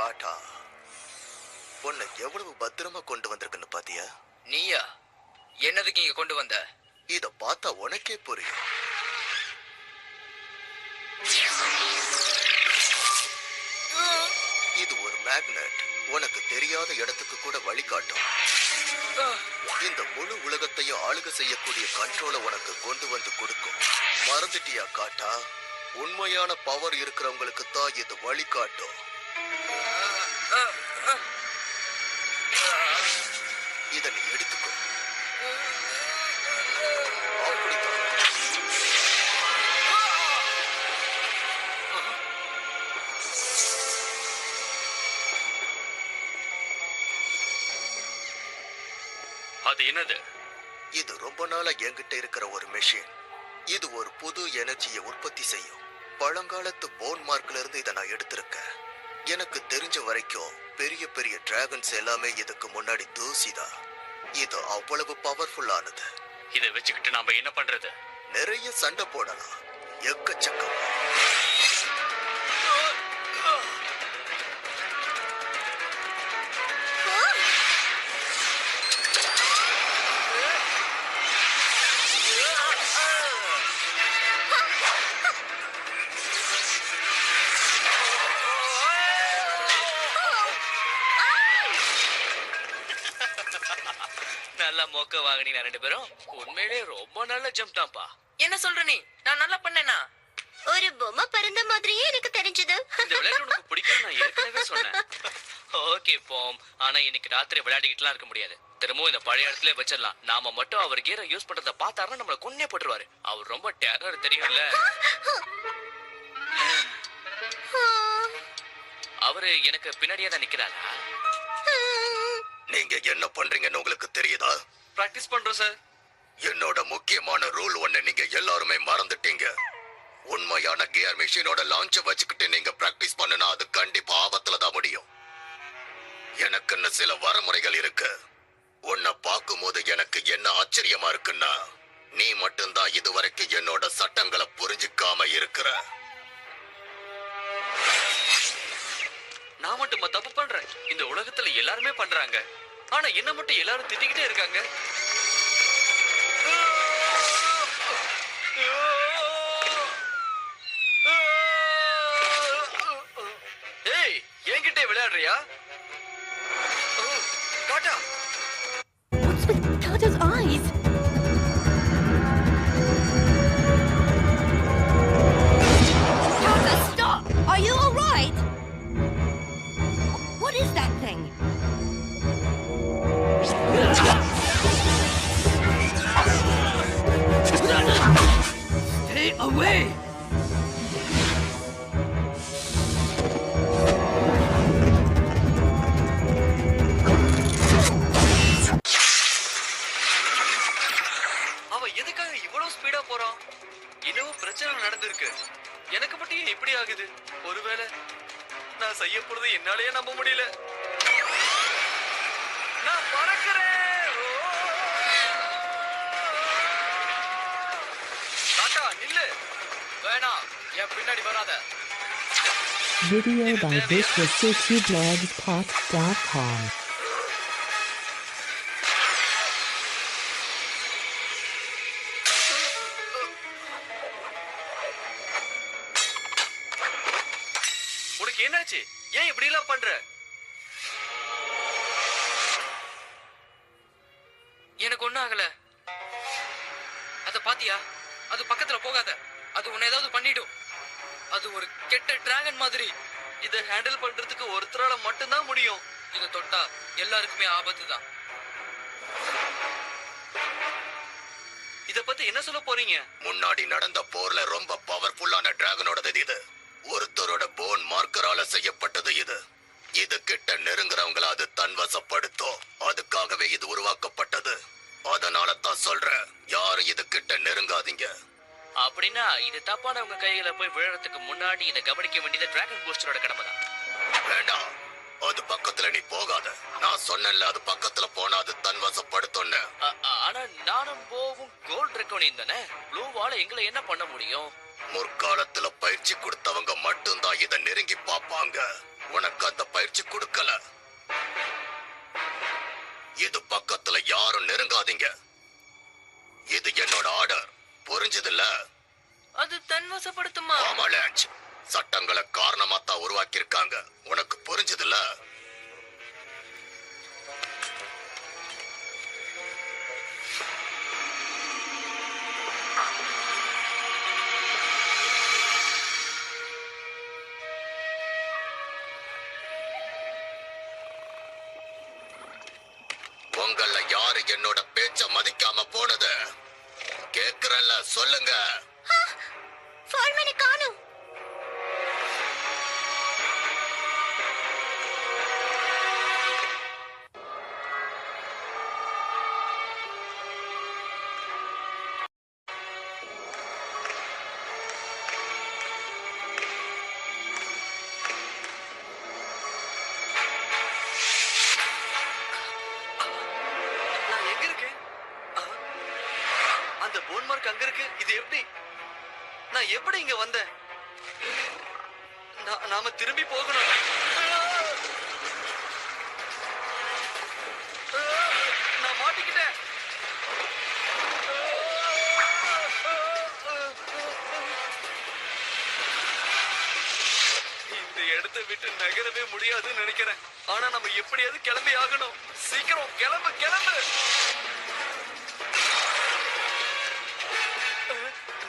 காட்டா உன்னை எவ்வளவு பத்திரமா கொண்டு வந்திருக்குன்னு பாத்தியா? நீயா என்னதுக்கு இங்க கொண்டு வந்த? இத பார்த்தா உனக்கே புரியும். இது ஒரு மேக்னெட். உனக்கு தெரியாத இடத்துக்கு கூட வழிகாட்டும். இந்த முழு உலகத்தையும் ஆளுகை செய்யக்கூடிய கண்ட்ரோலை உனக்கு கொண்டு வந்து கொடுக்கும். மறந்துட்டியா காட்டா? உண்மையான பவர் இருக்கிறவங்களுக்கு தான் இது வழிகாட்டும். இதை நீ எடுத்துக்கோ. அப்படித்தான். அது என்னது? இது ரொம்ப நாளா என்கிட்ட இருக்கிற ஒரு மெஷின். இது ஒரு புது எனர்ஜியை உற்பத்தி செய்யும். பழங்காலத்து போன் மார்க்ல இருந்து இதை நான் எடுத்திருக்கேன். எனக்கு தெரிஞ்ச வரைக்கும் பெரிய பெரிய டிராகன்ஸ் எல்லாமே இதுக்கு முன்னாடி தூசிதான். இது அவ்வளவு பவர்ஃபுல்லானது. இதை வச்சுக்கிட்டு நாம என்ன பண்றது? நிறைய சண்டை போடலாம், எக்கச்சக்கம். நல்லா மொக்க வாங்கினீங்க ரெண்டு பேரும். உண்மையிலே ரொம்ப நல்ல ஜம்ப் தான்ப்பா. என்ன சொல்ற நீ? நான் நல்லா பண்ணேனா? ஒரு பொம்மை பறந்த மாதிரியே எனக்கு தெரிஞ்சது. இந்த விளையாட்டு உனக்கு பிடிக்கும் நான் ஏற்கனவே சொன்னேன். ஓகே போம். ஆனா இன்னைக்கு ராத்திரி விளையாடிக்கிட்டுலாம் இருக்க முடியாது. திரும்பவும் இந்த பழைய இடத்துல வச்சிடலாம். நாம மட்டும் அவர் கியரை யூஸ் பண்றத பார்த்தாருன்னா நம்மள கொன்னே போட்டுருவாரு. அவர் ரொம்ப டெரர் தெரியும்ல. அவரு எனக்கு பின்னாடியே தான் நிக்கிறாரா? நீங்க என்ன பண்றீங்கன்னு உங்களுக்கு தெரியுதா? பிராக்டிஸ் பண்றோம் சார். என்னோட முக்கியமான ரூல் ஒண்ணு நீங்க எல்லாருமே மறந்துட்டீங்க. உண்மையான கியர் மிஷினோட லான்ச்ச வச்சுக்கிட்டு நீங்க பிராக்டிஸ் பண்ணுனா அது கண்டிப்பா ஆபத்துல தான் முடியும். எனக்குன்னு சில வரமுறைகள் இருக்கு. உன்னை பார்க்கும்போது எனக்கு என்ன ஆச்சரியமா இருக்குன்னா, நீ மட்டும்தான் இதுவரைக்கும் என்னோட சட்டங்களை புரிஞ்சுக்காம இருக்கிற. நான் மட்டுமா தப்பு பண்றேன்? இந்த உலகத்துல எல்லாருமே பண்றாங்க. ஆனா என்ன மட்டும் எல்லாரும் திட்டிக்கிட்டே இருக்காங்க. ஏய், என்கிட்ட விளையாடுறியா? காட்டா. What's with Tata's eyes? Tata, stop! Are you all right? What is that thing? Stay away! அவ எதுக்காக இவ்வளவு ஸ்பீடா போறான்? இன்னும் பிரச்சனை நடந்திருக்கு. எனக்கு மட்டும் ஏன் இப்படி ஆகுது? ஒருவேளை நான் செய்ய போறது என்னாலேயே நம்ப முடியல. நான் பறக்கிறேன். டாடா நில்லு. வேணாம், என் பின்னாடி வராத. Video by thiswascityblogspots.com. உனக்கு என்னாச்சு? ஏன் இப்படி எல்லாம் பண்ற? எனக்கு ஒண்ணும் ஆகல. அத பாத்தியா? அது பக்கத்துல போகாத. அது உன்னை ஏதாவது பண்ணிடும். அது ஒரு கெட்ட டிராகன் மாதிரி. இதை ஹேண்டில் பண்றதுக்கு ஒருத்தரால மட்டும்தான் முடியும். இத தொட்டா எல்லாருக்குமே ஆபத்து தான். இத பத்தி என்ன சொல்ல போறீங்க? முன்னாடி நடந்த போர்ல ரொம்ப பவர்ஃபுல்லான டிராகனோடது இது. ஒருத்தரோட போன் மார்க்கரால செய்யப்பட்டது இது. இது கிட்ட நெருங்குறவங்கள அது தன்வசப்படுத்தும். அதுக்காகவே இது உருவாக்கப்பட்டது. அதனால தான் சொல்றேன், யாரும் இது கிட்ட நெருங்காதீங்க. அப்படின்னா இது தப்பானவங்க கையில போய் விழறதுக்கு முன்னாடி இதை கவனிக்க வேண்டியது டிராகன் பூஸ்டரோட கடமை தான். வேண்டாம், அது பக்கத்துல நீ போகாத. நான் சொன்னேன்ல, அது பக்கத்துல போனா அது தன்வசப்படுத்தும்னு. ஆனா நானும் போவும் கோல்ட் ரெக்கவனிங் தானே. ப்ளூவால எங்களை என்ன பண்ண முடியும்? முற்காலத்துல பயிற்சி கொடுத்தவங்க மட்டும் மட்டும்தான் இத நெருங்கி பார்ப்பாங்க. உனக்கு அந்த பயிற்சி கொடுக்கல. இது பக்கத்துல யாரும் நெருங்காதீங்க. இது என்னோட ஆர்டர். புரிஞ்சதில்ல? அது தன்வசப்படுத்துமா? ஆமா லான்ச். சட்டங்களை காரணமா தான் உருவாக்கி இருக்காங்க. உனக்கு புரிஞ்சதில்ல? உங்கள யாரு என்னோட பேச்ச மதிக்காம போனது? கேக்குறல்ல, சொல்லுங்க. ஃபார்மனை காணோம். நான் எங்க இருக்கேன்? அந்த போன் மார்க் அங்க இருக்கு. இது எப்படி? நான் எப்படி இங்க வந்தேன்? நாம திரும்பி போகணும். நான் மாட்டிக்கிட்டேன். இந்த இடத்தை விட்டு நகரவே முடியாதுன்னு நினைக்கிறேன். ஆனா நம்ம எப்படியாவது கிளம்பி ஆகணும். சீக்கிரம் கிளம்பு கிளம்பு.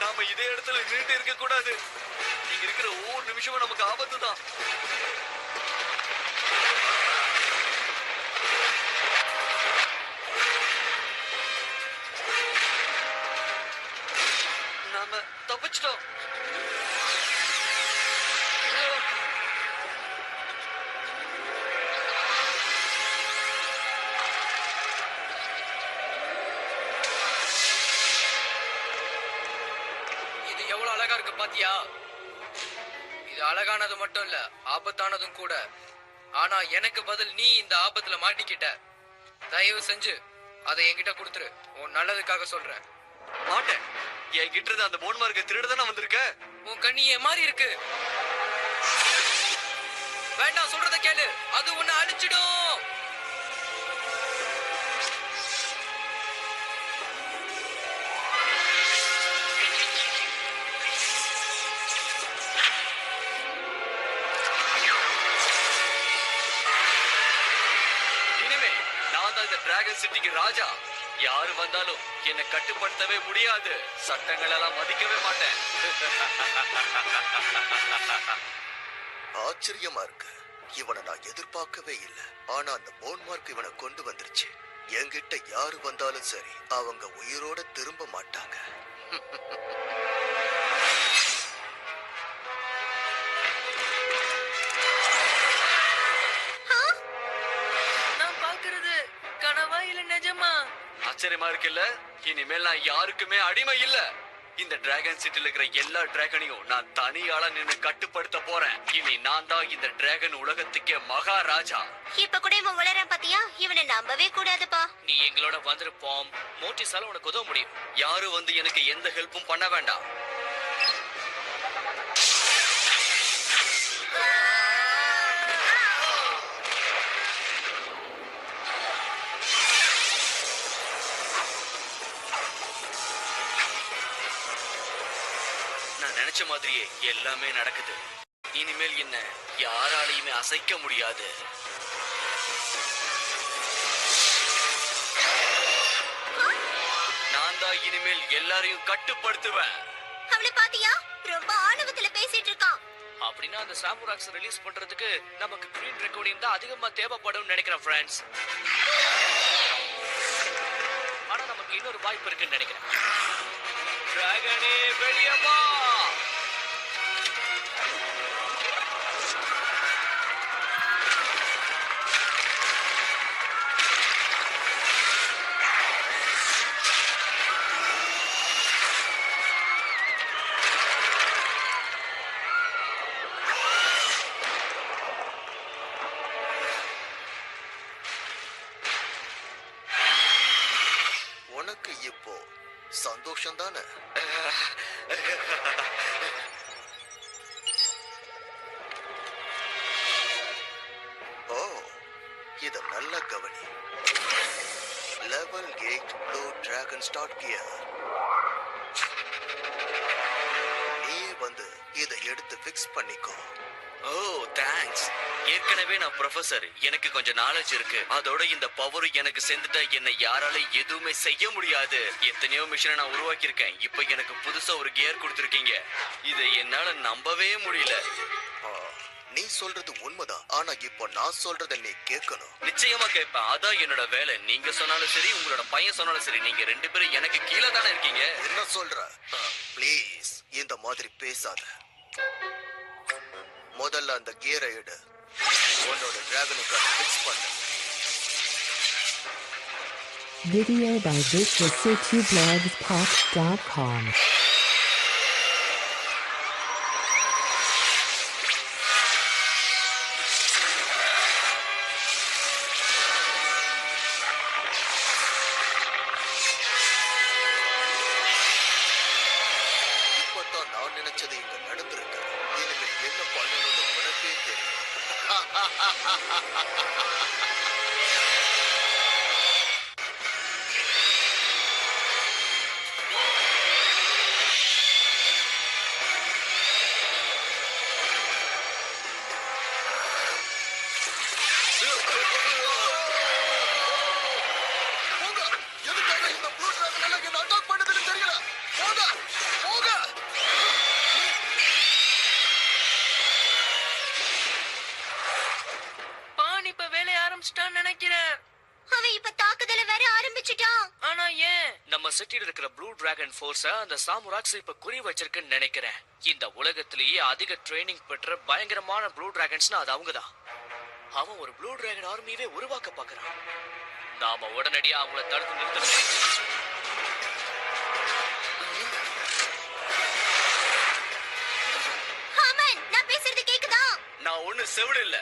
நாம இதே இடத்துல நின்றுட்டு இருக்க கூடாது. இங்க இருக்கிற ஒவ்வொரு நிமிஷமும் நமக்கு ஆபத்து தான். நாம தப்பிச்சிட்டோம். இது எவ்வளவு அழகா இருக்கு பாத்தியா? இது அழகானது மட்டும் இல்ல, ஆபத்தானதும் கூட. ஆனா எனக்கு பதில் நீ இந்த ஆபத்துல மாட்டிக்கிட்ட. தயவு செஞ்சு அதை என்கிட்ட கொடுத்துரு. உன் நல்லதுக்காக சொல்றேன். மாட்டேன். என்கிட்ட இருந்து அந்த போன் மார்க்கை திருட தானே வந்திருக்க. உன் கண்ணி ஏன் மாறி இருக்கு? வேண்டாம், சொல்றத கேளு. அது உன்னை அழிச்சிடும். இனிமே நான் தான் இந்த டிராகன் சிட்டிக்கு ராஜா. யாரு வந்தாலும் என்னை கட்டுப்படுத்தவே முடியாது. சட்டங்கள் எல்லாம் மதிக்கவே மாட்டேன். ஆச்சரியமா இருக்கு. இவனை நான் எதிர்பார்க்கவே இல்லை. ஆனா அந்த போன் மார்க் இவனை கொண்டு வந்துருச்சு. என்கிட்ட யாரு வந்தாலும் சரி, அவங்க உயிரோட திரும்ப மாட்டாங்க. நான் பாக்குறது கனவா இல்ல நிஜமா? ஆச்சரியமா இருக்குல்ல? இனிமேல் நான் யாருக்குமே அடிமை இல்ல. இந்த டிராகன் சிட்டில இருக்கிற எல்லா டிராகனையும் நான் தனியாளா நின்னு கட்டுப்படுத்த போறேன். இனி நான் தான் இந்த டிராகன் உலகத்துக்கே மகாராஜா. இப்ப கூட இவன் வளரான் பாத்தியா? இவனை நம்பவே கூடாதுப்பா. நீ எங்களோட வந்துருப்போம். மோட்டிஸால உனக்கு உதவ முடியும். யாரும் வந்து எனக்கு எந்த ஹெல்ப்பும் பண்ண வேண்டாம். நான் நினைச்ச மாதிரியே எல்லாமே நடக்குது. இனிமேல் என்ன யாராலையுமே அசைக்க முடியாது. நான் தான் இனிமேல் எல்லாரையும் கட்டுப்படுத்துவேன். அவனை பாத்தியா? ரொம்ப ஆணவத்துல பேசிட்டு இருக்கான். அப்படின்னா அந்த சாமுராக்ஸ் ரிலீஸ் பண்றதுக்கு நமக்கு கிரீன் ரெக்கார்டிங் தான் அதிகமா தேவைப்படும் நினைக்கிறேன் ஃப்ரெண்ட்ஸ். ஆனா நமக்கு இன்னொரு வாய்ப்பு இருக்குன்னு நினைக்கிறேன். டிராகனே வெளியே வா. உனக்கு இப்போ சந்தோஷம் தானே? நல்ல கவனி. Level 8 blue dragon start gear. நீ வந்து இதை எடுத்து ஃபிக்ஸ் பண்ணிக்கோ. ஓ தேங்க்ஸ். ஏற்கனவே நான் ப்ரொஃபசர், எனக்கு கொஞ்சம் நாலேஜ் இருக்கு. அதோட இந்த பவர் எனக்கு சேர்ந்துட்டா என்னை யாரால எதுவுமே செய்ய முடியாது. எத்தனையோ மிஷினை நான் உருவாக்கி இருக்கேன். இப்ப எனக்கு புதுசா ஒரு கியர் கொடுத்துருக்கீங்க. இதை என்னால நம்பவே முடியல. நீ சொல்றது உண்மைதான். ஆனா இப்போ நான் சொல்றத நீ கேட்கணும். நிச்சயமா கேட்பேன். அதான் என்னோட வேலை. நீங்க சொன்னாலும் சரி, உங்களோட பையன் சொன்னாலும் சரி, நீங்க 2 பேரும் எனக்கு கீழே தானே இருக்கீங்க. என்ன சொல்ற? ப்ளீஸ் இந்த மாதிரி பேசாத. முதல்ல அந்த கியரை எடு. உன்னோட டிராகனுக்கு ஃபிக்ஸ் பண்ணு. Video by VictorCityBlogsPop.com. இப்பதான் நான் நினைச்சது இங்க நடந்திருக்கு. இனிமேல் என்ன பண்ணணும்னு உனக்கே தெரியும். போங்க. எதுக்காக இந்த ப்ளூ டிராகன் எல்லாம் என்ன அட்டாக் பண்ணுதுன்னு தெரியல. போங்க போங்க. பான் இப்ப வேலைய ஆரம்பிச்சிட்டான்னு நினைக்கிறேன். அவன் இப்ப தாக்குதல வேற ஆரம்பிச்சிட்டான். ஆனா ஏன்? நம்ம சிட்டில இருக்கிற ப்ளூ டிராகன் ஃபோர்ஸ அந்த சாமுராக்ஸ் இப்ப குறி வச்சிருக்குன்னு நினைக்கிறேன். இந்த உலகத்திலேயே அதிக ட்ரைனிங் பெற்ற பயங்கரமான ப்ளூ டிராகன்ஸ்னா அது அவங்கதான். அவன் ஒரு ப்ளூ டிராகன் ஆர்மியவே உருவாக்க பாக்குறான். நாம உடனடியா அவங்கள தடுத்து நிறுத்தணும். ஆமன், நான் பேசுறது கேக்குதா? நான் ஒண்ணு செவிடு இல்ல.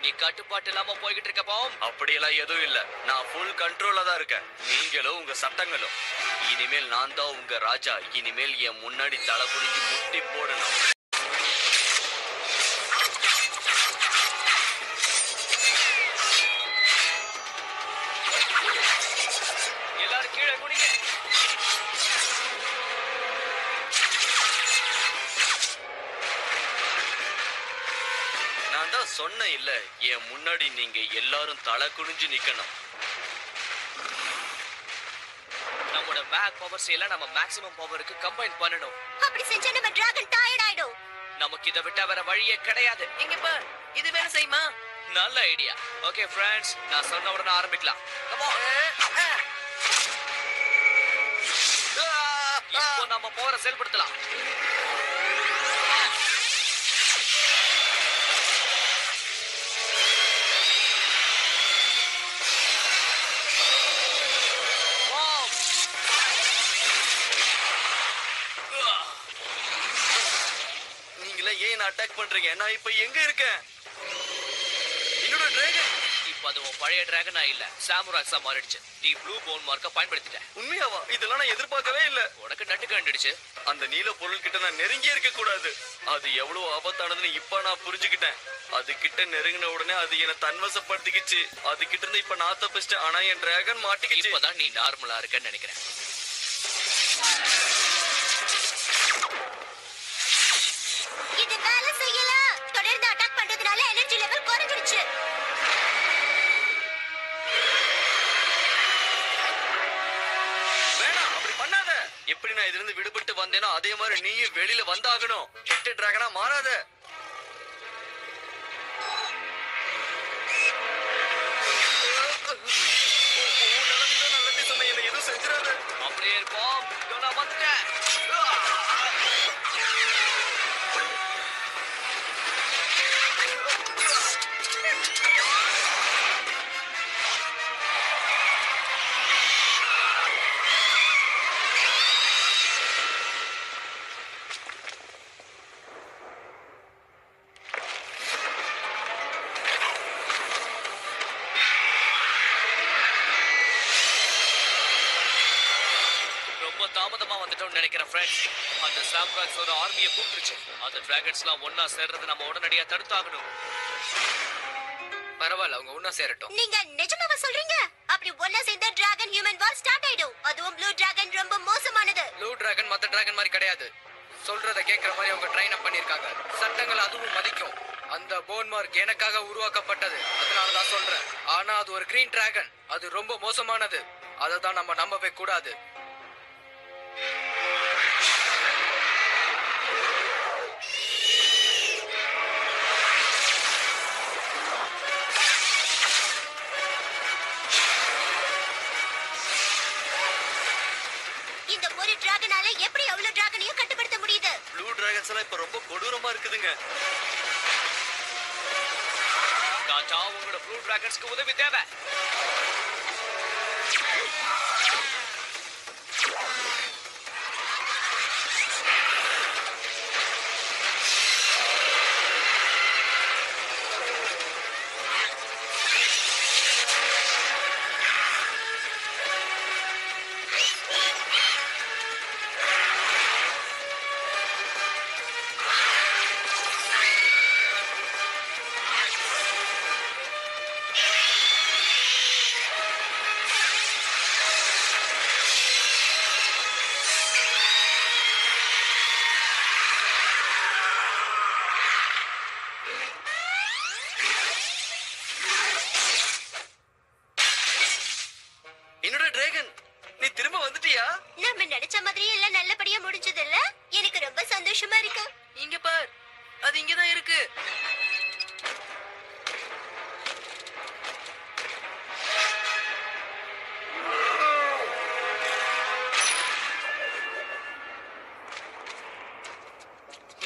நீ கட்டுப்பாட்டு இல்லாம போய்கிட்டு இருக்க பாவம். அப்படியெல்லாம் எதுவும் இல்ல. நான் ஃபுல் கண்ட்ரோல்ல தான் இருக்கேன். நீங்களும் உங்க சட்டங்களும். இனிமேல் நான் தான் உங்க ராஜா. இனிமேல் என் முன்னாடி தலை குனிஞ்சு முட்டி போடணும். எல்லாரும் கீழே குனிங்க. நான் தான் சொன்னேன் இல்ல, என் முன்னாடி நீங்க எல்லாரும் தலை குனிஞ்சு நிக்கணும். நம்மோட பேக் பவர்ஸ் எல்லாம் நம்ம மேக்ஸிமம் பவருக்கு கம்பைன் பண்ணணும். அப்படி செஞ்சா நம்ம டிராகன் டயர்ட் ஆயிடும். நமக்கு இதை விட்டா வேற வழியே கிடையாது. இங்க பார், இது வேலை செய்யுமா? நல்ல ஐடியா. ஓகே ஃப்ரெண்ட்ஸ், நான் சொன்ன உடனே ஆரம்பிக்கலாம். Come on. இப்போ நம்ம பவரை செயல்படுத்தலாம். நீங்களே ஏன் அட்டாக் பண்றீங்க? நான் இப்ப எங்க இருக்கேன்? என்னோட டிராகன் இப்போ அது உன் பழைய டிராகனா இல்ல, சாமுராக்ஸா மாறிடுச்சு. நீ ப்ளூ போன் மார்க்க பயன்படுத்திட்ட. உண்மையாவா? இதெல்லாம் நான் எதிர்பார்க்கவே இல்ல. உனக்கு நட்டு கண்டுடுச்சு. அந்த நீல பொருள் கிட்ட நான் நெருங்கி இருக்க கூடாது. அது எவ்வளவு ஆபத்தானதுன்னு இப்ப நான் புரிஞ்சுக்கிட்டேன். அது கிட்ட நெருங்கின உடனே அது என்ன தன்வசப்படுத்திக்கிச்சு. அது கிட்ட இருந்து இப்ப நான் தப்பிச்சிட்டேன். ஆனா என் டிராகன் மாட்டிக்கிச்சு. இப்பதான் நீ நார்மலா இருக்கன்னு நினைக்கிறேன். இது வேலை செய்யல. தொடர்ந்து அட்டாக் பண்றதுனால எனர்ஜி லெவல் குறைஞ்சிருச்சு. வேணாம், அப்படி பண்ணாத. எப்படி நான் இதுல இருந்து விடுபட்டு வந்தேனோ அதே மாதிரி நீயும் வெளியில வந்தாகணும். கெட்ட டிராகனா மாறாத. நல்லது சொன்ன, என்ன எதுவும் செஞ்சிடாத. அப்படியே இருப்போம். நான் வந்துட்டேன். ரொம்ப தாமதமா வந்துட்டோம்னு நினைக்கிறேன் ஃப்ரெண்ட்ஸ். அந்த சாம்ராக்ஸோட ஆர்மியை கூப்பிட்டுருச்சு. அந்த டிராகன்ஸ்லாம் ஒன்னா சேர்றது நம்ம உடனடியா தடுத்தாகணும். பரவாயில்ல, அவங்க ஒன்னா சேரட்டும். நீங்க நிஜமாவா சொல்றீங்க? அப்படி ஒண்ணா சேர்ந்தா டிராகன் ஹியூமன் வார் ஸ்டார்ட் ஆயிடும். அதுவும் ப்ளூ டிராகன் ரொம்ப மோசமானது. ப்ளூ டிராகன் மத்த டிராகன் மாதிரி கிடையாது. சொல்றத கேக்குற மாதிரி அவங்க ட்ரைன் அப் பண்ணிருக்காங்க. சட்டங்கள் அதுவும் மதிக்கும். அந்த போன் மார்க் எனக்காக உருவாக்கப்பட்டது, அதனால தான் சொல்றேன். ஆனா அது ஒரு கிரீன் டிராகன், அது ரொம்ப மோசமானது. அதை தான் நம்ம நம்பவே கூடாது. இந்த ஒரு டிராகனால எப்படி அவ்வளவு டிராகனையும் கட்டுப்படுத்த முடியுது? ப்ளூ டிராகன்ஸ் எல்லாம் இப்ப ரொம்ப கொடூரமா இருக்குதுங்க. ராஜா, உங்களோட ப்ளூ டிராகன்ஸ்க்கு உதவி தேவை. என்னோட டிராகன், நீ திரும்ப வந்துட்டியா? நம்ம நினைச்ச மாதிரி எல்லாம் நல்லபடியா முடிஞ்சது இல்ல? எனக்கு ரொம்ப சந்தோஷமா இருக்கு. இங்க பார், அது இங்கதான் இருக்கு.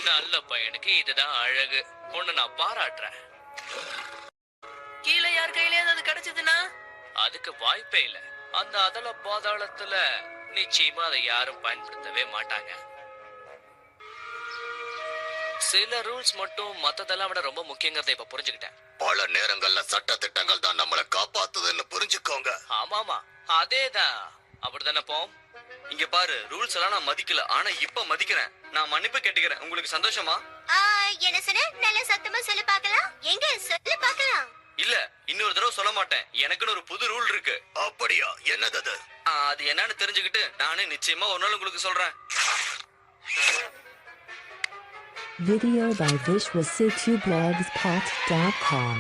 நல்ல பையனுக்கு இதுதான் அழகு. உன்னை நான் பாராட்டுறேன். கீழே யார் கையில அது கிடைச்சதுன்னா அதுக்கு வாய்ப்பே இல்ல. அந்த அதல பாதாளத்துல நிச்சயமா அதை யாரும் பயன்படுத்தவே மாட்டாங்க. சில ரூல்ஸ் மட்டும் மத்ததெல்லாம் விட ரொம்ப முக்கியங்கிறத இப்ப புரிஞ்சுக்கிட்டேன். பல நேரங்கள்ல சட்ட திட்டங்கள் தான் நம்மளை காப்பாத்துதுன்னு புரிஞ்சுக்கோங்க. ஆமாமா, அதேதான். அப்படித்தானே போம். இங்க பாரு, ரூல்ஸ் எல்லாம் நான் மதிக்கல, ஆனா இப்ப மதிக்கிறேன். நான் மன்னிப்பு கேட்டுக்கிறேன். உங்களுக்கு சந்தோஷமா? என்ன சொன்ன? நல்ல சத்தமா சொல்லு பார்க்கலாம். எங்க சொல்லு பார்க்கலாம். இல்ல, இன்னொரு தடவை சொல்ல மாட்டேன். எனக்குன்னு ஒரு புது ரூல் இருக்கு. அப்படியா? என்னது அது? அது என்னன்னு தெரிஞ்சுக்கிட்டு நானே நிச்சயமா ஒரு நாள் உங்களுக்கு சொல்றேன். Video by visualcitublogs.com